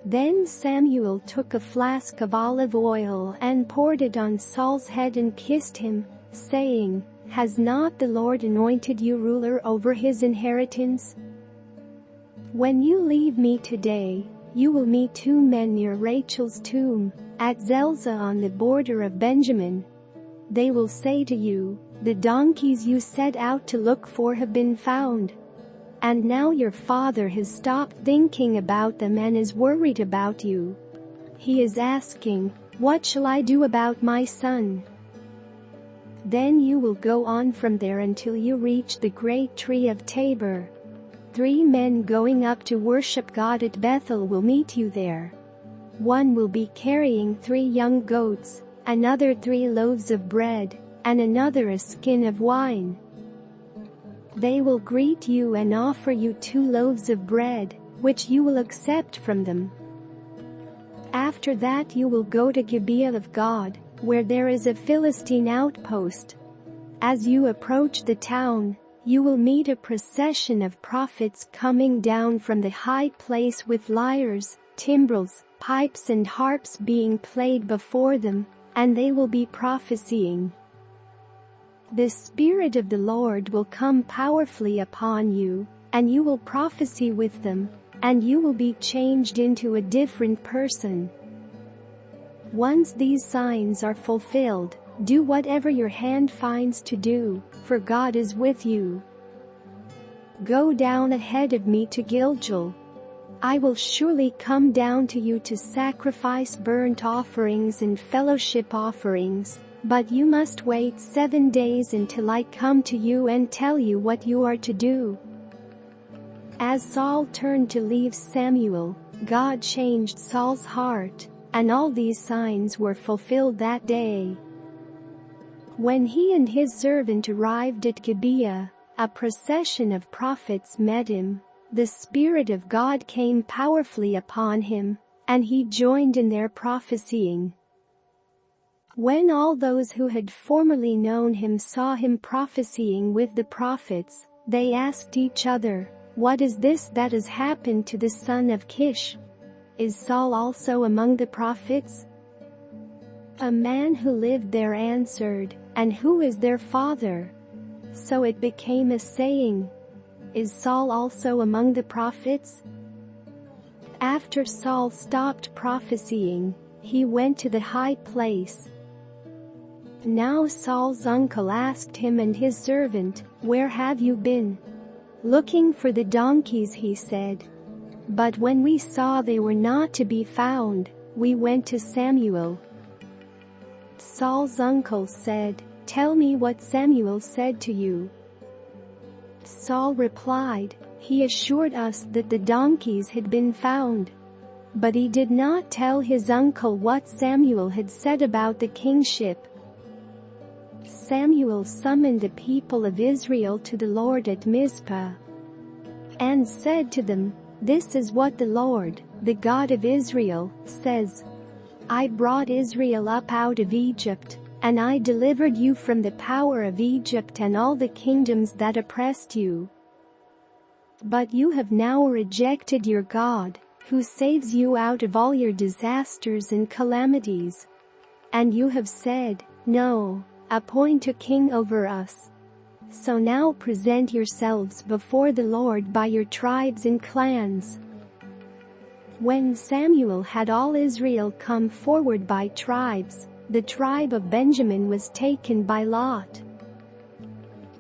Then Samuel took a flask of olive oil and poured it on Saul's head and kissed him, saying, "Has not the Lord anointed you ruler over his inheritance? When you leave me today, you will meet 2 men near Rachel's tomb, at Zelzah on the border of Benjamin. They will say to you, 'The donkeys you set out to look for have been found.' And now your father has stopped thinking about them and is worried about you. He is asking, 'What shall I do about my son?' Then you will go on from there until you reach the great tree of Tabor. 3 men going up to worship God at Bethel will meet you there. One will be carrying 3 young goats, another 3 loaves of bread, and another a skin of wine. They will greet you and offer you 2 loaves of bread, which you will accept from them. After that you will go to Gibeah of God, where there is a Philistine outpost. As you approach the town, you will meet a procession of prophets coming down from the high place with lyres, timbrels, pipes and harps being played before them, and they will be prophesying. The Spirit of the Lord will come powerfully upon you, and you will prophesy with them, and you will be changed into a different person. Once these signs are fulfilled, do whatever your hand finds to do, for God is with you. Go down ahead of me to Gilgal. I will surely come down to you to sacrifice burnt offerings and fellowship offerings, but you must wait 7 days until I come to you and tell you what you are to do." As Saul turned to leave Samuel, God changed Saul's heart, and all these signs were fulfilled that day. When he and his servant arrived at Gibeah, a procession of prophets met him. The Spirit of God came powerfully upon him, and he joined in their prophesying. When all those who had formerly known him saw him prophesying with the prophets, they asked each other, "What is this that has happened to the son of Kish? Is Saul also among the prophets?" A man who lived there answered, "And who is their father?" So it became a saying, "Is Saul also among the prophets?" After Saul stopped prophesying, he went to the high place. Now Saul's uncle asked him and his servant, "Where have you been?" "Looking for the donkeys," he said. "But when we saw they were not to be found, we went to Samuel." Saul's uncle said, "Tell me what Samuel said to you." Saul replied, "He assured us that the donkeys had been found." But he did not tell his uncle what Samuel had said about the kingship. Samuel summoned the people of Israel to the Lord at Mizpah and said to them, "This is what the Lord, the God of Israel, says. I brought Israel up out of Egypt, and I delivered you from the power of Egypt and all the kingdoms that oppressed you. But you have now rejected your God, who saves you out of all your disasters and calamities. And you have said, 'No, appoint a king over us.' So now present yourselves before the Lord by your tribes and clans." When Samuel had all Israel come forward by tribes, the tribe of Benjamin was taken by lot.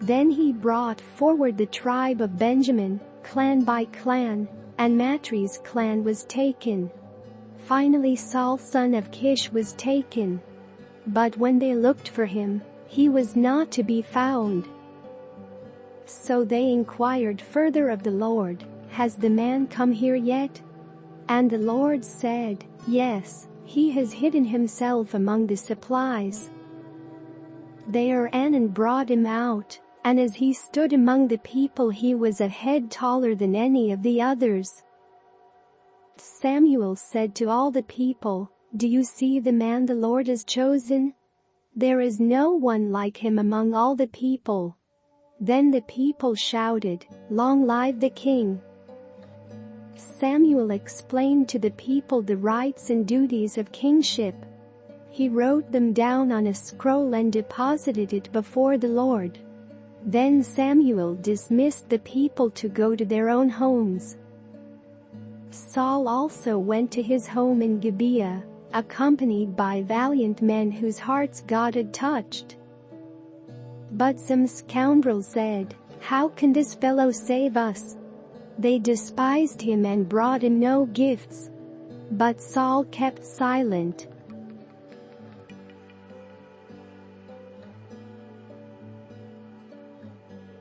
Then he brought forward the tribe of Benjamin, clan by clan, and Matri's clan was taken. Finally Saul son of Kish was taken. But when they looked for him, he was not to be found. So they inquired further of the Lord, "Has the man come here yet?" And the Lord said, "Yes, he has hidden himself among the supplies." Thereupon brought him out, and as he stood among the people he was a head taller than any of the others. Samuel said to all the people, "Do you see the man the Lord has chosen? There is no one like him among all the people." Then the people shouted, "Long live the king!" Samuel explained to the people the rights and duties of kingship. He wrote them down on a scroll and deposited it before the Lord. Then Samuel dismissed the people to go to their own homes. Saul also went to his home in Gibeah, accompanied by valiant men whose hearts God had touched. But some scoundrels said, "How can this fellow save us?" They despised him and brought him no gifts. But Saul kept silent.